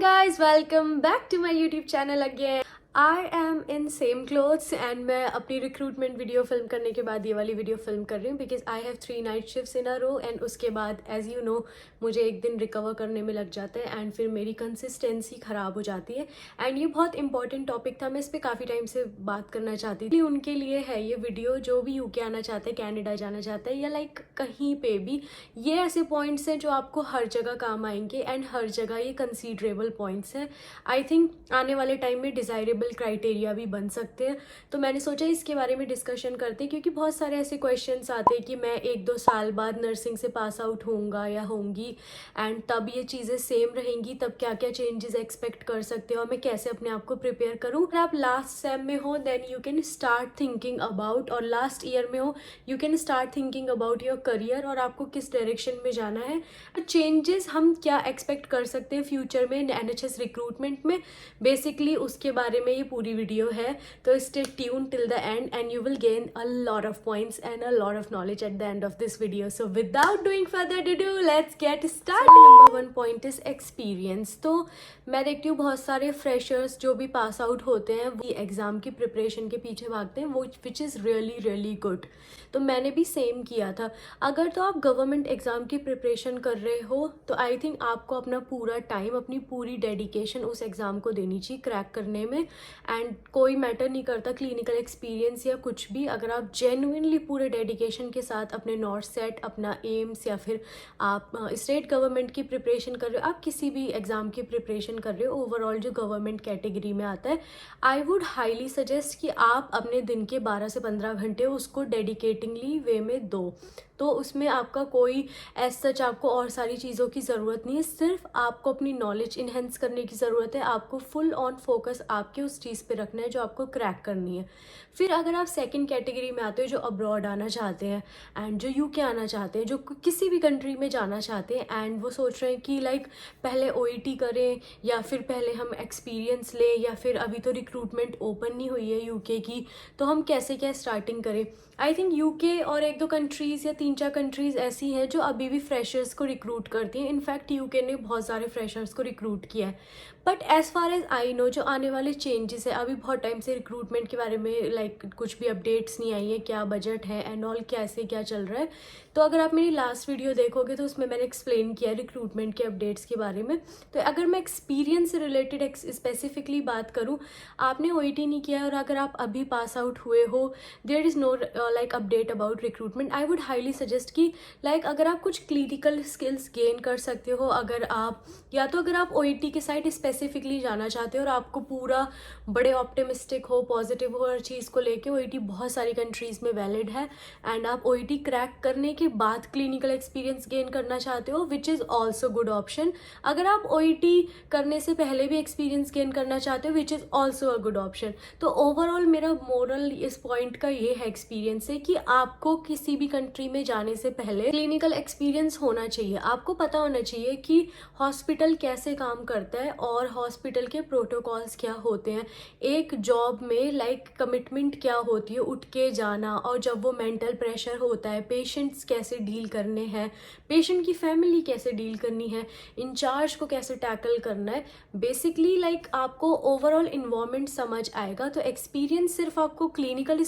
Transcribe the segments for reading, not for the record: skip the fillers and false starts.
guys, welcome back to my YouTube channel again. I am in same clothes and मैं अपनी recruitment video film करने के बाद ये वाली वीडियो फिल्म कर रही हूँ because I have 3 night shifts in a row and उसके बाद एज यू नो मुझे एक दिन रिकवर करने में लग जाता है एंड फिर मेरी कंसिस्टेंसी ख़राब हो जाती है एंड ये बहुत इंपॉर्टेंट टॉपिक था। मैं इस पर काफ़ी टाइम से बात करना चाहती थी। उनके लिए है ये वीडियो जो भी यूके आना चाहते हैं, कैनेडा जाना चाहता है या लाइक कहीं पे भी, ये ऐसे पॉइंट्स हैं जो आपको हर जगह काम आएंगे एंड हर जगह ये कंसीडरेबल पॉइंट्स हैं। आई थिंक आने वाले टाइम में डिज़ायरेबल क्राइटेरिया भी बन सकते हैं, तो मैंने सोचा इसके बारे में डिस्कशन करते हैं क्योंकि बहुत सारे ऐसे क्वेश्चंस आते हैं कि मैं 1-2 साल बाद नर्सिंग से पास आउट होऊंगा या होंगी एंड तब ये चीज़ें सेम रहेंगी, तब क्या क्या चेंजेस एक्सपेक्ट कर सकते हो और मैं कैसे अपने आप को प्रिपेयर करूँ। अगर आप लास्ट सेम में हो then you can start thinking about, और लास्ट ईयर में हो you can start thinking about your career और आपको किस डायरेक्शन में जाना है, चेंजेस हम क्या एक्सपेक्ट कर सकते हैं फ्यूचर में NHS रिक्रूटमेंट में। बेसिकली उसके बारे में ये पूरी वीडियो है, तो stay tune till the end and you will gain a lot of points and a lot of knowledge at the end of this video. So without doing further ado let's get start. Number 1 point is experience. तो मैं देखती हूँ बहुत सारे freshers जो भी pass out होते हैं वो एग्जाम की प्रिपरेशन के पीछे भागते हैं, वो which is really really good. तो मैंने भी सेम किया था। अगर तो आप गवर्नमेंट एग्जाम की प्रिपरेशन कर रहे हो तो आई थिंक आपको अपना पूरा टाइम, अपनी पूरी डेडिकेशन उस एग्ज़ाम को देनी चाहिए क्रैक करने में। एंड कोई मैटर नहीं करता क्लिनिकल एक्सपीरियंस या कुछ भी, अगर आप जेन्युइनली पूरे डेडिकेशन के साथ अपने नॉर्थ सेट, अपना एम्स या फिर आप स्टेट गवर्नमेंट की प्रिपरेशन कर रहे हो, आप किसी भी एग्ज़ाम की प्रिपरेशन कर रहे हो ओवरऑल जो गवर्नमेंट कैटेगरी में आता है, आई वुड हाईली सजेस्ट कि आप अपने दिन के 12 से 15 घंटे उसको डेडिकेटिंगली वे में दो। तो उसमें आपका कोई एज सच आपको और सारी चीज़ों की ज़रूरत नहीं है, सिर्फ आपको अपनी नॉलेज इन्हेंस करने की ज़रूरत है। आपको फुल ऑन फोकस आपके उस चीज़ पे रखना है जो आपको क्रैक करनी है। फिर अगर आप सेकंड कैटेगरी में आते हो जो अब्रॉड आना चाहते हैं एंड जो यूके आना चाहते हैं, जो किसी भी कंट्री में जाना चाहते हैं एंड वो सोच रहे हैं कि लाइक पहले OET करें या फिर पहले हम एक्सपीरियंस लें या फिर अभी तो रिक्रूटमेंट ओपन नहीं हुई है यूके की, तो हम कैसे क्या स्टार्टिंग करें। आई थिंक यूके और 1-2 कंट्रीज़ या 3-4 कंट्रीज़ ऐसी हैं जो अभी भी फ्रेशर्स को रिक्रूट करती हैं। इनफैक्ट यूके ने बहुत सारे फ्रेशर्स को रिक्रूट किया है। But as far as I know जो आने वाले चेंजेस है, अभी बहुत टाइम से रिक्रूटमेंट के बारे में लाइक कुछ भी अपडेट्स नहीं आई है, क्या बजट है एंड ऑल, कैसे क्या चल रहा है। तो अगर आप मेरी लास्ट वीडियो देखोगे तो उसमें मैंने एक्सप्लेन किया रिक्रूटमेंट के अपडेट्स के बारे में। तो अगर मैं एक्सपीरियंस से रिलेटेड स्पेसिफिकली बात करूँ, आपने OET नहीं किया है और अगर आप अभी पास आउट हुए हो, there is no like update about recruitment, I would highly suggest कि लाइक अगर आप कुछ क्लिनिकल स्किल्स गेन कर सकते हो, अगर आप या तो अगर आप OET के साइड स्पेसिफिकली जाना चाहते हो और आपको पूरा बड़े ऑप्टिमिस्टिक हो, पॉजिटिव हो हर चीज़ को लेके, OET बहुत सारी कंट्रीज़ में वैलिड है एंड आप OET क्रैक करने के बाद क्लिनिकल एक्सपीरियंस गेन करना चाहते हो which is also good option. अगर आप OET करने से पहले भी एक्सपीरियंस गेन करना चाहते हो which is also a good option. तो ओवरऑल मेरा मोरल इस पॉइंट का ये है एक्सपीरियंस से कि आपको किसी भी कंट्री में जाने से पहले क्लिनिकल एक्सपीरियंस होना चाहिए। आपको पता होना चाहिए कि हॉस्पिटल कैसे काम करता है और हॉस्पिटल के प्रोटोकॉल्स क्या होते हैं, एक जॉब में लाइक कमिटमेंट क्या होती है, उठ के जाना, और जब वो मेंटल प्रेशर होता है, पेशेंट्स कैसे डील करने हैं, पेशेंट की फैमिली कैसे डील करनी है, इंचार्ज को कैसे टैकल करना है। बेसिकली लाइक आपको ओवरऑल इन्वायरमेंट समझ आएगा। तो एक्सपीरियंस सिर्फ आपको क्लिनिकल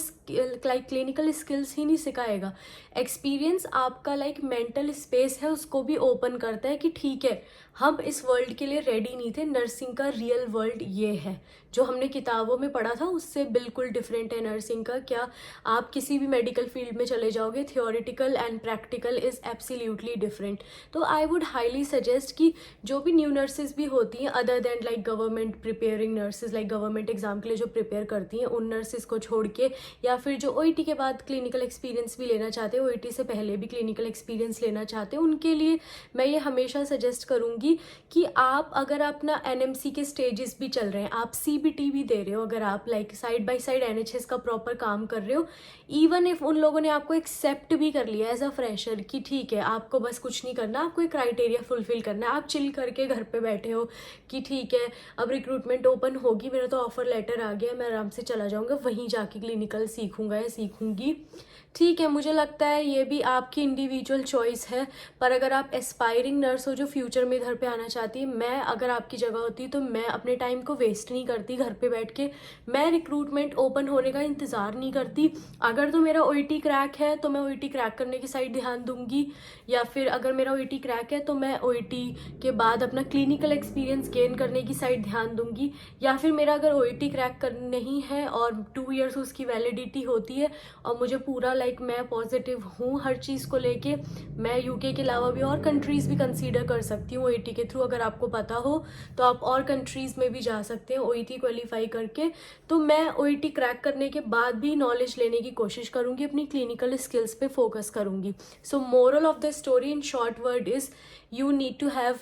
स्किल्स ही नहीं सिखाएगा, एक्सपीरियंस आपका लाइक मेंटल स्पेस है उसको भी ओपन करता है कि ठीक है हम इस वर्ल्ड के लिए रेडी नहीं थे, नर्सिंग का रियल वर्ल्ड ये है, जो हमने किताबों में पढ़ा था उससे बिल्कुल डिफरेंट है नर्सिंग का। क्या आप किसी भी मेडिकल फील्ड में चले जाओगे, theoretical and practical is absolutely different. तो आई वुड हाईली सजेस्ट कि जो भी न्यू नर्सेज भी होती हैं other than like government preparing nurses, like government exam के लिए जो प्रिपेयर करती हैं उन नर्सेज को छोड़ के, या फिर जो OET के बाद क्लिनिकल एक्सपीरियंस भी लेना चाहते हैं, OET से पहले भी क्लिनिकल एक्सपीरियंस लेना चाहते हैं, उनके लिए मैं ये हमेशा सजेस्ट करूँगी कि आप अगर अपना NMC के स्टेजेस भी चल रहे हैं, आप CBT भी दे रहे हो, अगर आप like side by side NHS का प्रॉपर काम कर रहे हो, इवन इफ उन लोगों ने आपको एक्सेप्ट भी कर लिया एज अ फ्रेशर कि ठीक है आपको बस कुछ नहीं करना, आपको एक क्राइटेरिया फुलफिल करना है, आप चिल करके घर पे बैठे हो कि ठीक है अब रिक्रूटमेंट ओपन होगी, मेरा तो ऑफर लेटर आ गया, मैं आराम से चला जाऊँगा, वहीं जाके क्लिनिकल सीखूंगा या सीखूंगी, ठीक है, मुझे लगता है ये भी आपकी इंडिविजुअल चॉइस है, पर अगर आप एस्पायरिंग नर्स हो जो फ्यूचर में इधर पे आना चाहती है, मैं अगर आपकी जगह होती तो मैं अपने टाइम को वेस्ट नहीं करती घर पे बैठ के, मैं रिक्रूटमेंट ओपन होने का इंतज़ार नहीं करती। अगर तो मेरा ओईटी क्रैक है तो मैं ओईटी क्रैक करने की साइड ध्यान दूंगी, या फिर अगर मेरा ओईटी क्रैक है तो मैं ओईटी के बाद अपना क्लिनिकल एक्सपीरियंस गेन करने की साइड ध्यान दूंगी, या फिर मेरा अगर ओईटी क्रैक कर नहीं है और 2 ईयर्स उसकी वैलिडिटी होती है और मुझे पूरा मैं पॉजिटिव हूँ हर चीज़ को लेके, मैं यूके के अलावा भी और कंट्रीज़ भी कंसीडर कर सकती हूँ ओईटी के थ्रू। अगर आपको पता हो तो आप और कंट्रीज़ में भी जा सकते हैं ओईटी क्वालिफाई करके। तो मैं ओईटी क्रैक करने के बाद भी नॉलेज लेने की कोशिश करूँगी, अपनी क्लिनिकल स्किल्स पे फोकस करूँगी। So moral of the story in short word is you need to have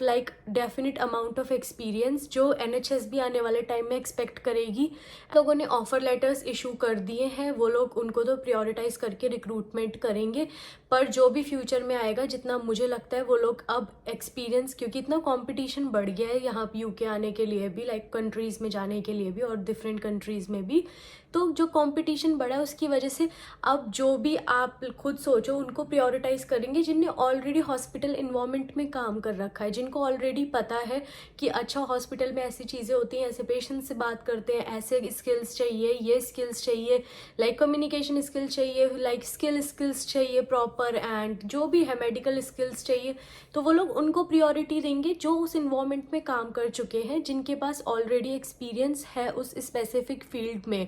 definite amount of experience, जो एनएचएस भी आने वाले टाइम में एक्सपेक्ट करेगी। लोगों ने ऑफर लेटर्स इशू कर दिए हैं, वो लोग उनको तो प्रायोरिटाइज करके रिक्रूटमेंट करेंगे, पर जो भी फ्यूचर में आएगा, जितना मुझे लगता है वो लोग अब एक्सपीरियंस, क्योंकि इतना कंपटीशन बढ़ गया है यहाँ पे यूके आने के लिए भी, कंट्रीज़ में जाने के लिए भी और डिफरेंट कंट्रीज़ में भी, तो जो कंपटीशन बढ़ा है उसकी वजह से अब जो भी आप खुद सोचो उनको प्रायोरिटाइज करेंगे जिनने ऑलरेडी हॉस्पिटल इन्वायरमेंट में काम कर रखा है, जिनको ऑलरेडी पता है कि अच्छा हॉस्पिटल में ऐसी चीज़ें होती हैं, ऐसे पेशेंट से बात करते हैं, ऐसे स्किल्स चाहिए, ये स्किल्स चाहिए, कम्युनिकेशन स्किल चाहिए, स्किल्स चाहिए प्रॉपर, एंड जो भी है मेडिकल स्किल्स चाहिए, तो वो लोग उनको प्रियोरिटी देंगे जो उस इन्वायरमेंट में काम कर चुके हैं, जिनके पास ऑलरेडी एक्सपीरियंस है उस स्पेसिफिक फील्ड में।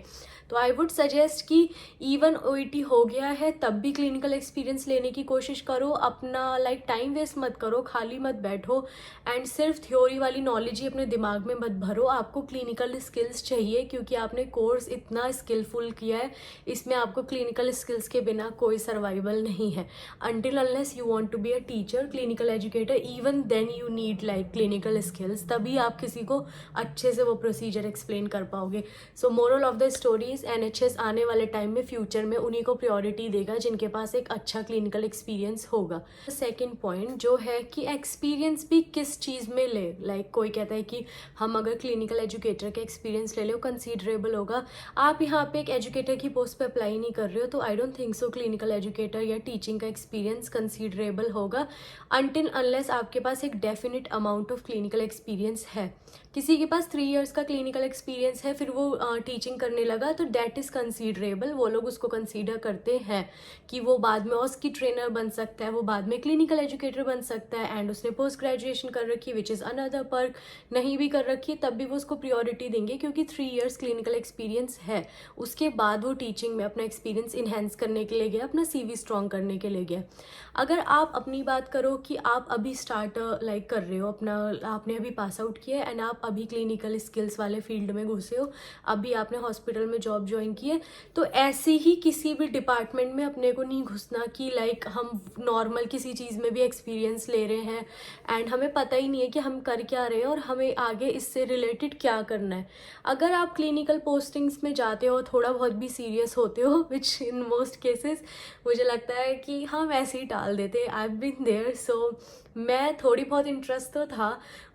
तो आई वुड सजेस्ट कि इवन ओईटी हो गया है तब भी क्लिनिकल एक्सपीरियंस लेने की कोशिश करो, अपना टाइम वेस्ट मत करो, खाली मत बैठो एंड सिर्फ थ्योरी वाली नॉलेज ही अपने दिमाग में मत भरो। आपको क्लिनिकल स्किल्स चाहिए क्योंकि आपने कोर्स इतना स्किलफुल किया है, इसमें आपको क्लिनिकल स्किल्स के बिना कोई सर्वाइवल नहीं है। Until unless you want to be a teacher, clinical educator, even then you need clinical skills, तभी आप किसी को अच्छे से वो प्रोसीजर एक्सप्लेन कर पाओगे। सो moral of the story, NHS आने वाले टाइम में फ्यूचर में उन्हीं को प्रायोरिटी देगा जिनके पास एक अच्छा क्लिनिकल एक्सपीरियंस होगा। सेकंड पॉइंट जो है कि एक्सपीरियंस भी किस चीज़ में ले, कोई कहता है कि हम अगर क्लिनिकल एजुकेटर का एक्सपीरियंस ले लो कंसीडरेबल होगा। आप यहाँ पे एक एजुकेटर की पोस्ट पे अप्लाई नहीं कर रहे हो तो I don't think so clinical educator या टीचिंग का एक्सपीरियंस कंसीडरेबल होगा, अनटिल अनलेस आपके पास एक definite amount of clinical experience है। किसी के पास 3 इयर्स का क्लिनिकल एक्सपीरियंस है, फिर वो टीचिंग करने लगा, तो डेट इज़ कंसीडरेबल, वो लोग उसको कंसीडर करते हैं कि वो बाद में उसकी ट्रेनर बन सकता है, वो बाद में क्लिनिकल एजुकेटर बन सकता है, एंड उसने पोस्ट ग्रेजुएशन कर रखी विच इज़ अनदर पर्क, नहीं भी कर रखी तब भी वो उसको प्रायोरिटी देंगे क्योंकि 3 इयर्स क्लिनिकल एक्सपीरियंस है। उसके बाद वो टीचिंग में अपना एक्सपीरियंस इन्हेंस करने के लिए गया, अपना CV स्ट्रॉन्ग करने के लिए गया। अगर आप अपनी बात करो कि आप अभी स्टार्टर कर रहे हो अपना, आपने अभी पास आउट किया है एंड आप अभी क्लिनिकल स्किल्स वाले फील्ड में घुसे हो, अभी आपने हॉस्पिटल में जॉब ज्वाइन की है, तो ऐसे ही किसी भी डिपार्टमेंट में अपने को नहीं घुसना कि हम नॉर्मल किसी चीज़ में भी एक्सपीरियंस ले रहे हैं एंड हमें पता ही नहीं है कि हम कर क्या रहे हैं और हमें आगे इससे रिलेटेड क्या करना है। अगर आप क्लिनिकल पोस्टिंग्स में जाते हो, थोड़ा बहुत भी सीरियस होते हो, विच इन मोस्ट केसेस मुझे लगता है कि हम ऐसे ही टाल देते हैं, I have been there. So मैं थोड़ी बहुत इंटरेस्ट तो था,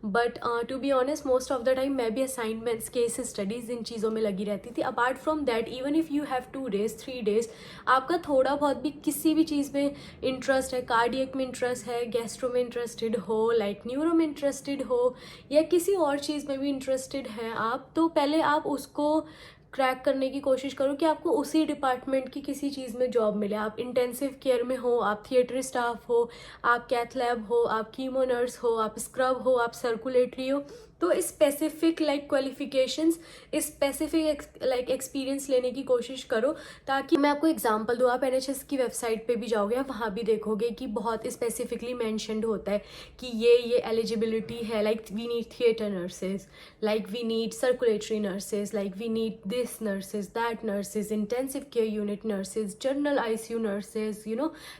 but to be honest most of the time मैं भी असाइनमेंट्स, केस स्टडीज़, इन चीज़ों में लगी रहती थी। Apart from that, even if you have 2 days 3 days आपका थोड़ा बहुत भी किसी भी चीज़ में इंटरेस्ट है, कार्डियक में इंटरेस्ट है, गैस्ट्रो में इंटरेस्टेड हो, न्यूरो में इंटरेस्टेड हो, या किसी और चीज़ में भी इंटरेस्टेड हैं आप, तो पहले आप उसको क्रैक करने की कोशिश करो कि आपको उसी डिपार्टमेंट की किसी चीज़ में जॉब मिले। आप इंटेंसिव केयर में हो, आप थिएटर स्टाफ हो, आप कैथ लैब हो, आप कीमो नर्स हो, आप स्क्रब हो, आप सर्कुलेटरी हो, तो स्पेसिफिक क्वालिफिकेशंस, स्पेसिफिक एक्सपीरियंस लेने की कोशिश करो। ताकि मैं आपको एग्जांपल दूँ, आप NHS की वेबसाइट पे भी जाओगे, आप वहाँ भी देखोगे कि बहुत स्पेसिफिकली मेंशन्ड होता है कि ये एलिजिबिलिटी है, we need theatre nurses, we need circulatory nurses, we need this nurses, that nurses, intensive care unit nurses, general ICU nurses,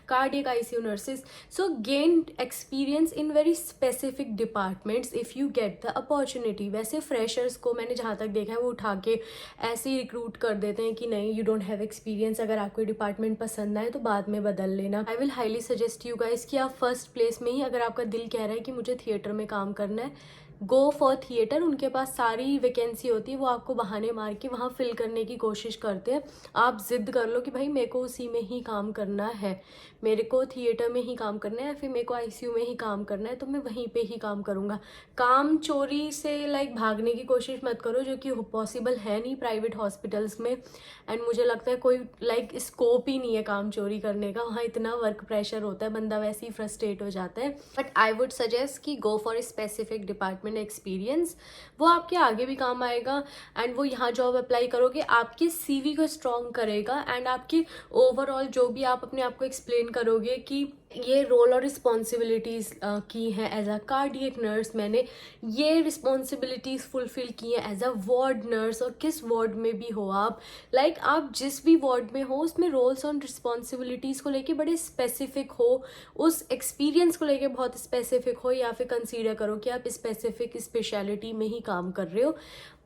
cardiac ICU nurses. So gain experience in very specific departments if you get the opportunity. वैसे freshers को मैंने जहाँ तक देखा है वो उठा के ऐसे ही रिक्रूट कर देते हैं कि नहीं, यू डोंट हैव एक्सपीरियंस, अगर आपको डिपार्टमेंट पसंद आए तो बाद में बदल लेना। I will highly suggest you guys कि आप फर्स्ट प्लेस में ही, अगर आपका दिल कह रहा है कि मुझे थिएटर में काम करना है, गो फॉर थिएटर, उनके पास सारी वैकेंसी होती है, वो आपको बहाने मार के वहाँ फिल करने की कोशिश करते हैं। आप जिद कर लो कि भाई मेरे को उसी में ही काम करना है, मेरे को थिएटर में ही काम करना है, या फिर मेरे को आईसीयू में ही काम करना है, तो मैं वहीं पे ही काम करूँगा। काम चोरी से लाइक भागने की कोशिश मत करो, जो कि पॉसिबल है नहीं प्राइवेट हॉस्पिटल्स में। एंड मुझे लगता है कोई लाइक स्कोप ही नहीं है काम चोरी करने का, वहाँ इतना वर्क प्रेशर होता है, बंदा वैसे ही फ्रस्ट्रेट हो जाता है। बट आई वुड सजेस्ट कि go for a specific department experience, वो आपके आगे भी काम आएगा। एंड वो यहाँ जॉब अप्लाई करोगे आपके सीवी को स्ट्रॉन्ग करेगा, एंड आपकी ओवरऑल जो भी आप अपने आप को एक्सप्लेन करोगे कि ये रोल और रिस्पॉन्सिबिलिटीज़ की हैं एज अ कार्डियक नर्स, मैंने ये रिस्पॉन्सिबिलिटीज़ फुलफिल की हैं एज अ वार्ड नर्स, और किस वार्ड में भी हो आप, लाइक आप जिस भी वार्ड में हो उसमें रोल्स और रिस्पॉन्सिबिलिटीज़ को लेके बड़े स्पेसिफिक हो, उस एक्सपीरियंस को लेके बहुत स्पेसिफिक हो, या फिर कंसीडर करो कि आप स्पेसिफिक स्पेशलिटी में ही काम कर रहे हो।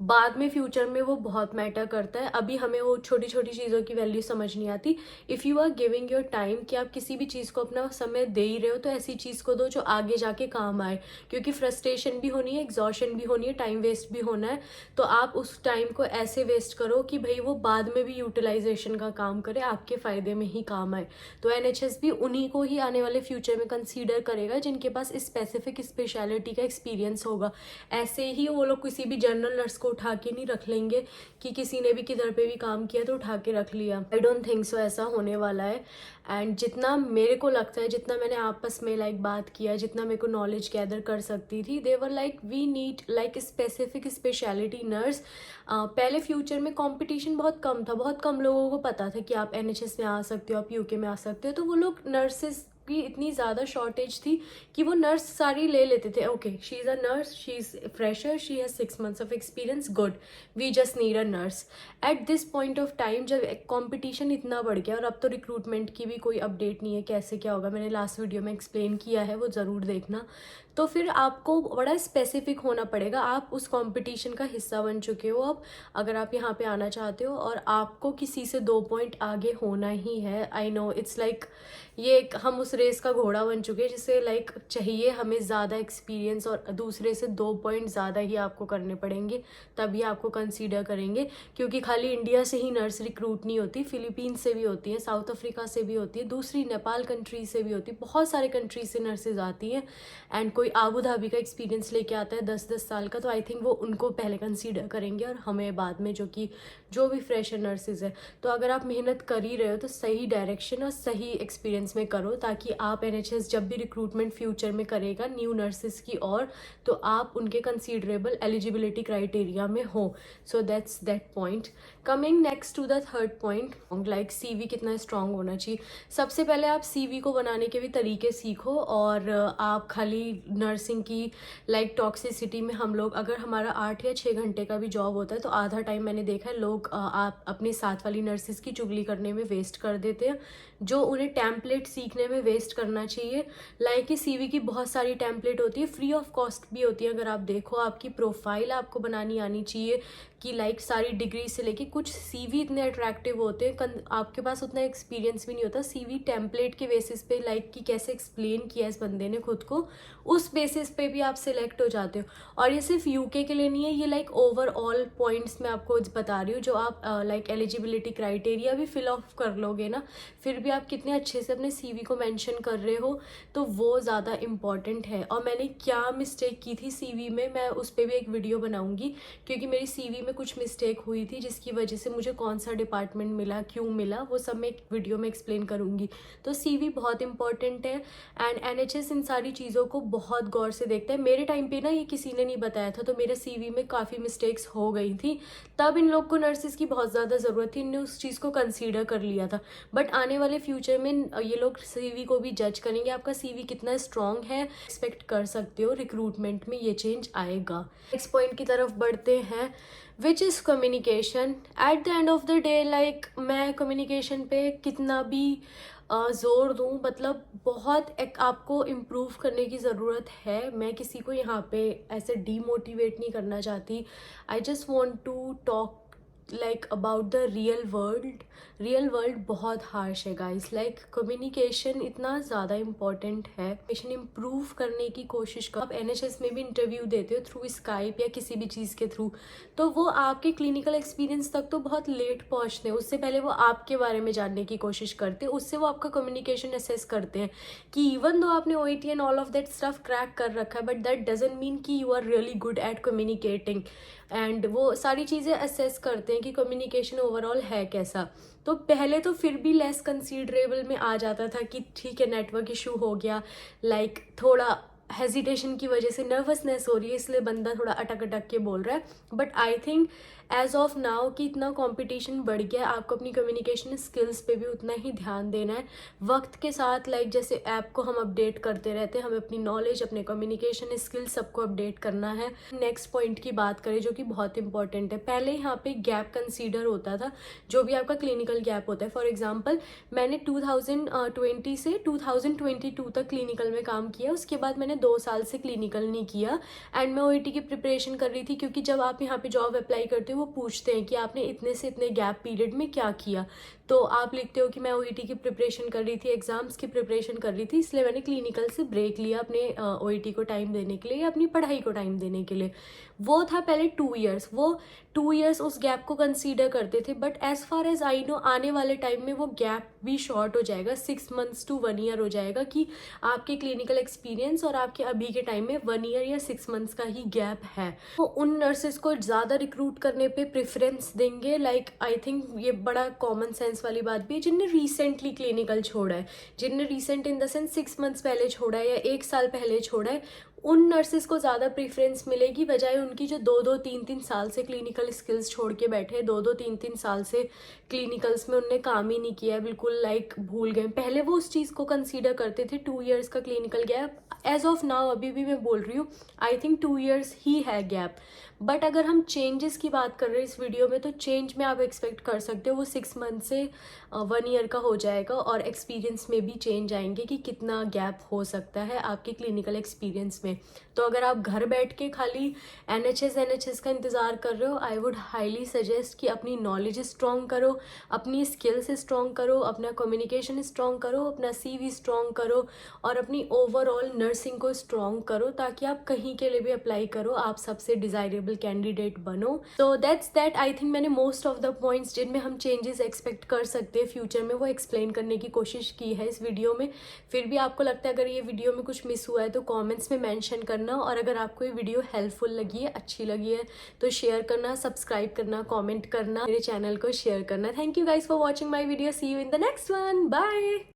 बाद में फ्यूचर में वो बहुत मैटर करता है, अभी हमें वो छोटी छोटी चीज़ों की वैल्यू समझ नहीं आती। If you are giving your time, कि आप किसी भी चीज़ को अपना समय दे ही रहे हो, तो ऐसी चीज़ को दो जो आगे जाके काम आए, क्योंकि फ्रस्ट्रेशन भी होनी है, एग्जॉशन भी होनी है, टाइम वेस्ट भी होना है। तो आप उस टाइम को ऐसे वेस्ट करो कि भाई वो बाद में भी यूटिलाइजेशन का काम करे, आपके फ़ायदे में ही काम आए। तो एनएचएस भी उन्हीं को ही आने वाले फ्यूचर में कंसीडर करेगा जिनके पास स्पेसिफिक स्पेशलिटी का एक्सपीरियंस होगा। ऐसे ही वो लोग किसी भी जनरल नर्स को उठा के नहीं रख लेंगे कि किसी ने भी किधर पे भी काम किया तो उठा के रख लिया। आई डोंट थिंक सो ऐसा होने वाला है। एंड जितना मेरे को लगता है, जितना मैंने आपस में लाइक बात किया, जितना मेरे को नॉलेज गैदर कर सकती थी, they were like we need like specific speciality nurse. पहले फ्यूचर में कंपटीशन बहुत कम था, बहुत कम लोगों को पता था कि आप एनएचएस में आ सकते हो, आप यूके में आ सकते हो, तो वो लोग नर्सेज की इतनी ज़्यादा शॉर्टेज थी कि वो नर्स सारी ले लेते थे। Okay, she is a nurse, she is fresher, she has 6 months of experience, good, we just need a nurse. At this point of time जब कंपटीशन इतना बढ़ गया, और अब तो रिक्रूटमेंट की भी कोई अपडेट नहीं है कैसे क्या होगा, मैंने लास्ट वीडियो में एक्सप्लेन किया है, वो ज़रूर देखना। तो फिर आपको बड़ा स्पेसिफिक होना पड़ेगा, आप उस कंपटीशन का हिस्सा बन चुके हो अब, अगर आप यहाँ पे आना चाहते हो, और आपको किसी से 2 पॉइंट आगे होना ही है। आई नो इट्स लाइक ये हम उस रेस का घोड़ा बन चुके हैं, जिससे लाइक चाहिए हमें ज़्यादा एक्सपीरियंस, और दूसरे से 2 पॉइंट ज़्यादा ही आपको करने पड़ेंगे, तभी आपको कंसीडर करेंगे। क्योंकि खाली इंडिया से ही नर्स रिक्रूट नहीं होती, फिलीपींस से भी होती है, साउथ अफ्रीका से भी होती है, दूसरी नेपाल कंट्री से भी होती है, बहुत सारे कंट्रीज से नर्सेज आती हैं। एंड कोई आबू धाबी का एक्सपीरियंस लेके आता है 10-10 साल का, तो आई थिंक वो उनको पहले कंसीडर करेंगे, और हमें बाद में, जो भी फ्रेशर नर्सेज है। तो अगर आप मेहनत कर ही रहे हो तो सही डायरेक्शन और सही एक्सपीरियंस में करो, ताकि आप एनएचएस जब भी रिक्रूटमेंट फ्यूचर में करेगा न्यू नर्सेज की, और तो आप उनके कंसीडरेबल एलिजिबिलिटी क्राइटेरिया में हो। So that's that point. Coming next to the third point, like CV कितना स्ट्रांग होना चाहिए। सबसे पहले आप सीवी को बनाने के भी तरीके सीखो, और आप खाली नर्सिंग की लाइक टॉक्सिसिटी में, हम लोग अगर हमारा 8 या 6 घंटे का भी जॉब होता है, तो आधा टाइम मैंने देखा है लोग आप अपने साथ वाली नर्सेज की चुगली करने में वेस्ट कर देते हैं, जो उन्हें टेम्पलेट सीखने में वेस्ट करना चाहिए। लाइक कि सीवी की बहुत सारी टेम्पलेट होती है, फ्री ऑफ कॉस्ट भी होती है। अगर आप देखो, आपकी प्रोफाइल आपको बनानी आनी चाहिए, कि लाइक सारी डिग्री से लेके, कुछ सीवी इतने अट्रैक्टिव होते हैं, आपके पास उतना एक्सपीरियंस भी नहीं होता, सीवी टेम्पलेट के बेसिस पे, लाइक कि कैसे एक्सप्लेन किया इस बंदे ने खुद को, उस बेसिस पे भी आप सिलेक्ट हो जाते हो। और ये सिर्फ यूके के लिए नहीं है, ये लाइक ओवरऑल पॉइंट्स मैं आपको बता रही हूँ, जो आप लाइक एलिजिबिलिटी क्राइटेरिया भी फिल ऑफ कर लोगे ना, फिर भी आप कितने अच्छे से अपने सीवी को मेंशन कर रहे हो, तो वो ज़्यादा इम्पॉर्टेंट है। और मैंने क्या मिस्टेक की थी सीवी में, मैं उस पर भी एक वीडियो बनाऊंगी, क्योंकि मेरी सीवी में कुछ मिस्टेक हुई थी, जिसकी वजह से मुझे कौन सा डिपार्टमेंट मिला, क्यों मिला, वो सब मैं एक वीडियो में एक्सप्लेन करूंगी। तो सीवी बहुत इंपॉर्टेंट है, एंड एनएचएस इन सारी चीज़ों को बहुत गौर से देखता है। मेरे टाइम पे ना ये किसी ने नहीं बताया था, तो मेरे सीवी में काफ़ी मिस्टेक्स हो गई थी, तब इन लोग को नर्सेज की बहुत ज़्यादा ज़रूरत थी, इन्होंने उस चीज़ को कंसीडर कर लिया था। बट आने वाले फ्यूचर में ये लोग सीवी को भी जज करेंगे, आपका सीवी कितना स्ट्रांग है, एक्सपेक्ट कर सकते हो रिक्रूटमेंट में ये चेंज आएगा। नेक्स्ट पॉइंट की तरफ बढ़ते हैं, which is communication. At the end of the day, like मैं कम्युनिकेशन पे कितना भी ज़ोर दूँ, मतलब बहुत एक आपको इम्प्रूव करने की ज़रूरत है। मैं किसी को यहाँ पे ऐसे डीमोटिवेट नहीं करना चाहती, I just want to talk like about the real world बहुत हार्श है गाइस. लाइक कम्युनिकेशन इतना ज़्यादा इम्पॉर्टेंट है. कम्युनिकेशन इम्प्रूव करने की कोशिश करो. आप NHS में भी इंटरव्यू देते हो थ्रू स्काइप या किसी भी चीज़ के थ्रू, तो वो आपके क्लिनिकल एक्सपीरियंस तक तो बहुत लेट पहुंचते हैं. उससे पहले वो आपके बारे में जानने की कोशिश करते हैं. उससे वो आपका कम्युनिकेशन असेस करते हैं कि इवन दो आपने OET and all of that stuff crack कर रखा है, बट दैट डजंट मीन कि you are really good at communicating. And वो सारी चीज़ें असेस करते हैं कि कम्युनिकेशन ओवरऑल है कैसा. तो पहले तो फिर भी लेस कंसीडरेबल में आ जाता था कि ठीक है नेटवर्क इशू हो गया, लाइक थोड़ा हेजिटेशन की वजह से नर्वसनेस हो रही है इसलिए बंदा थोड़ा अटक अटक के बोल रहा है. But I think as of now कि इतना कंपटीशन बढ़ गया है, आपको अपनी कम्युनिकेशन स्किल्स पे भी उतना ही ध्यान देना है वक्त के साथ. लाइक जैसे ऐप को हम अपडेट करते रहते हैं, हमें अपनी नॉलेज, अपने कम्युनिकेशन स्किल्स सबको अपडेट करना है. नेक्स्ट पॉइंट की बात करें जो कि बहुत इंपॉर्टेंट है. पहले यहाँ पे गैप कंसीडर होता था, जो भी आपका क्लिनिकल गैप होता है. फॉर एग्जाम्पल मैंने 2020 से 2022 तक क्लिनिकल में काम किया. उसके बाद मैंने 2 साल से क्लिनिकल नहीं किया एंड मैं OET की प्रिपरेशन कर रही थी. क्योंकि जब आप यहाँ पे जॉब अप्लाई करते हो वो पूछते हैं कि आपने इतने से इतने गैप पीरियड में क्या किया, तो आप लिखते हो कि मैं OET की प्रिपरेशन कर रही थी, एग्जाम्स की प्रिपरेशन कर रही थी, इसलिए मैंने क्लिनिकल से ब्रेक लिया अपने OET को टाइम देने के लिए या अपनी पढ़ाई को टाइम देने के लिए. वो था पहले 2 ईयर्स. वो 2 ईयर्स उस गैप को कंसीडर करते थे. But as far as I know आने वाले टाइम में वो गैप भी शॉर्ट हो जाएगा, 6 मंथ्स टू 1 ईयर हो जाएगा कि आपके क्लिनिकल एक्सपीरियंस और आपके अभी के टाइम में 1 ईयर या 6 मंथ्स का ही गैप है. तो उन नर्सेस को ज़्यादा रिक्रूट करने पे प्रेफरेंस देंगे. लाइक आई थिंक ये बड़ा कॉमन सेंस वाली बात भी है. जिनने रिसेंटली क्लिनिकल छोड़ा है, जिनने recent in the sense 6 months पहले छोड़ा है या 1 साल पहले छोड़ा है, उन नर्सेस को ज़्यादा प्रेफरेंस मिलेगी बजाय उनकी जो 2-2 3-3 साल से क्लिनिकल स्किल्स छोड़ के बैठे. 2-2 3-3 साल से क्लिनिकल्स में उनने काम ही नहीं किया, बिल्कुल लाइक भूल गए. पहले वो उस चीज़ को कंसीडर करते थे 2 ईयर्स का clinical gap. As of now अभी भी मैं बोल रही हूँ आई थिंक 2 ईयर्स ही है गैप. बट अगर हम चेंजेस की बात कर रहे हैं इस वीडियो में, तो चेंज में आप एक्सपेक्ट कर सकते हो वो 6 मंथ से 1 ईयर का हो जाएगा. और एक्सपीरियंस में भी चेंज आएंगे कि कितना गैप हो सकता है आपके क्लिनिकल एक्सपीरियंस में. तो अगर आप घर बैठ के खाली NHS का इंतज़ार कर रहे हो, आई वुड हाईली सजेस्ट कि अपनी नॉलेज स्ट्रॉन्ग करो, अपनी स्किल्स स्ट्रॉन्ग करो, अपना कम्युनिकेशन स्ट्रॉन्ग करो, अपना CV स्ट्रॉन्ग करो और अपनी ओवरऑल नर्सिंग को स्ट्रॉन्ग करो, ताकि आप कहीं के लिए भी अप्लाई करो आप सबसे डिज़ायरेबल कैंडिडेट बनो. तो दैट्स दैट. आई थिंक मैंने मोस्ट ऑफ द पॉइंट्स जिनमें हम चेंजेस एक्सपेक्ट कर सकते हैं फ्यूचर में वो एक्सप्लेन करने की कोशिश की है इस वीडियो में. फिर भी आपको लगता है अगर ये वीडियो में कुछ मिस हुआ है तो कमेंट्स में मेंशन करना. और अगर आपको ये वीडियो हेल्पफुल लगी है, अच्छी लगी है, तो शेयर करना, सब्सक्राइब करना, कमेंट करना, मेरे चैनल को शेयर करना. Thank you guys for watching my video. See you in the next one. Bye.